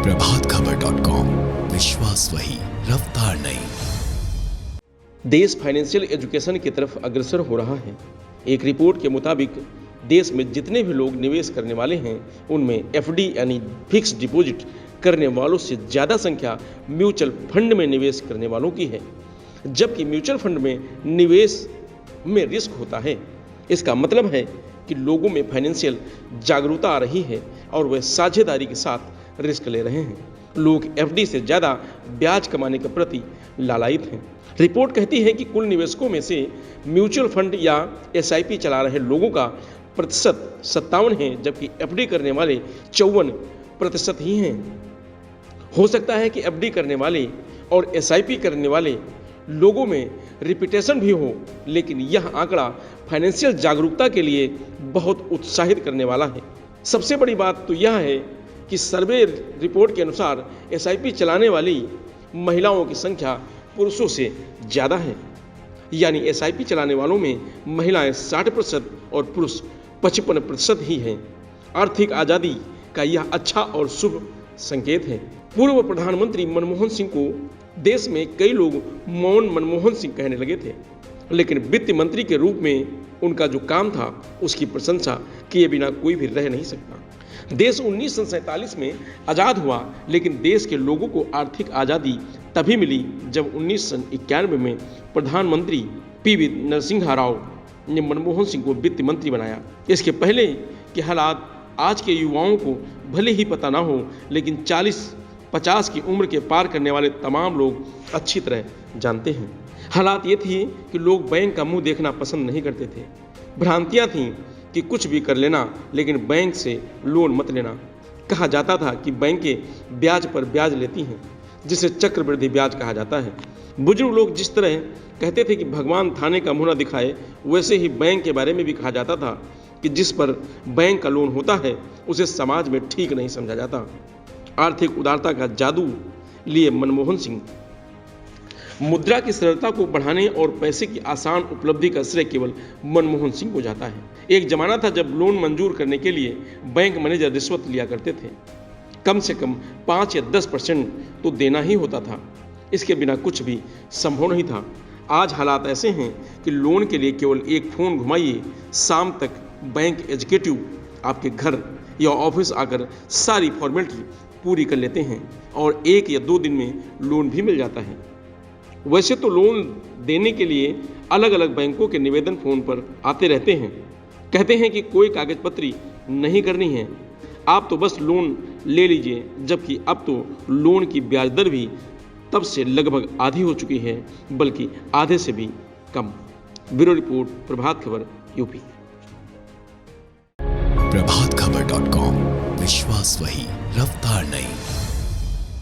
प्रभातखबर.com, विश्वास वही, रफ्तार नहीं। देश फाइनेंशियल एजुकेशन की तरफ अग्रसर हो रहा है। एक रिपोर्ट के मुताबिक देश में जितने भी लोग निवेश करने वाले हैं उनमें एफडी यानी फिक्स डिपॉजिट करने वालों से ज़्यादा संख्या म्यूचुअल फंड में निवेश करने वालों की है, जबकि म्यूचुअल फंड में निवेश में रिस्क होता है। इसका मतलब है कि लोगों में फाइनेंशियल जागरूकता आ रही है और वे साझेदारी के साथ रिस्क ले रहे हैं। लोग एफडी से ज़्यादा ब्याज कमाने के प्रति लालायित हैं। रिपोर्ट कहती है कि कुल निवेशकों में से म्यूचुअल फंड या एसआईपी चला रहे लोगों का प्रतिशत 57 है, जबकि एफडी करने वाले 54% ही हैं। हो सकता है कि एफडी करने वाले और एसआईपी करने वाले लोगों में रिपीटेशन भी हो, लेकिन यह आंकड़ा फाइनेंशियल जागरूकता के लिए बहुत उत्साहित करने वाला है। सबसे बड़ी बात तो यह है कि सर्वे रिपोर्ट के अनुसार एसआईपी चलाने वाली महिलाओं की संख्या पुरुषों से ज़्यादा है, यानी एसआईपी चलाने वालों में महिलाएं 60% और पुरुष 55% ही हैं। आर्थिक आज़ादी का यह अच्छा और शुभ संकेत है। पूर्व प्रधानमंत्री मनमोहन सिंह को देश में कई लोग मौन मनमोहन सिंह कहने लगे थे, लेकिन वित्त मंत्री के रूप में उनका जो काम था उसकी प्रशंसा किए बिना कोई भी रह नहीं सकता। देश 1947 में आज़ाद हुआ, लेकिन देश के लोगों को आर्थिक आज़ादी तभी मिली जब 1991 में प्रधानमंत्री पीवी नरसिम्हा राव ने मनमोहन सिंह को वित्त मंत्री बनाया। इसके पहले के हालात आज के युवाओं को भले ही पता ना हो, लेकिन 40-50 की उम्र के पार करने वाले तमाम लोग अच्छी तरह जानते हैं। हालात ये थी कि लोग बैंक का मुंह देखना पसंद नहीं करते थे। भ्रांतियां थीं कि कुछ भी कर लेना, लेकिन बैंक से लोन मत लेना। कहा जाता था कि बैंकें ब्याज पर ब्याज लेती हैं, जिसे चक्रवृद्धि ब्याज कहा जाता है। बुजुर्ग लोग जिस तरह कहते थे कि भगवान थाने का मुंह न दिखाए, वैसे ही बैंक के बारे में भी कहा जाता था कि जिस पर बैंक का लोन होता है उसे समाज में ठीक नहीं समझा जाता। आर्थिक उदारता का जादू लिए मनमोहन सिंह मुद्रा की सरलता को बढ़ाने और पैसे की आसान उपलब्धि का श्रेय केवल मनमोहन सिंह को जाता है। एक जमाना था जब लोन मंजूर करने के लिए बैंक मैनेजर रिश्वत लिया करते थे। कम से कम 5 या 10% तो देना ही होता था। इसके बिना कुछ भी संभव नहीं था। आज हालात ऐसे हैं कि लोन के लिए केवल एक फ़ोन घुमाइए, शाम तक बैंक एग्जीक्यूटिव आपके घर या ऑफिस आकर सारी फॉर्मेलिटी पूरी कर लेते हैं और 1 या 2 दिन में लोन भी मिल जाता है। वैसे तो लोन देने के लिए अलग अलग बैंकों के निवेदन फ़ोन पर आते रहते हैं। कहते हैं कि कोई कागज पत्री नहीं करनी है, आप तो बस लोन ले लीजिए, जबकि अब तो लोन की ब्याज दर भी तब से लगभग आधी हो चुकी है, बल्कि आधे से भी कम। Bureau report, Prabhat Khabar, UP. प्रभातखबर.com, विश्वास वही, रफ्तार नहीं।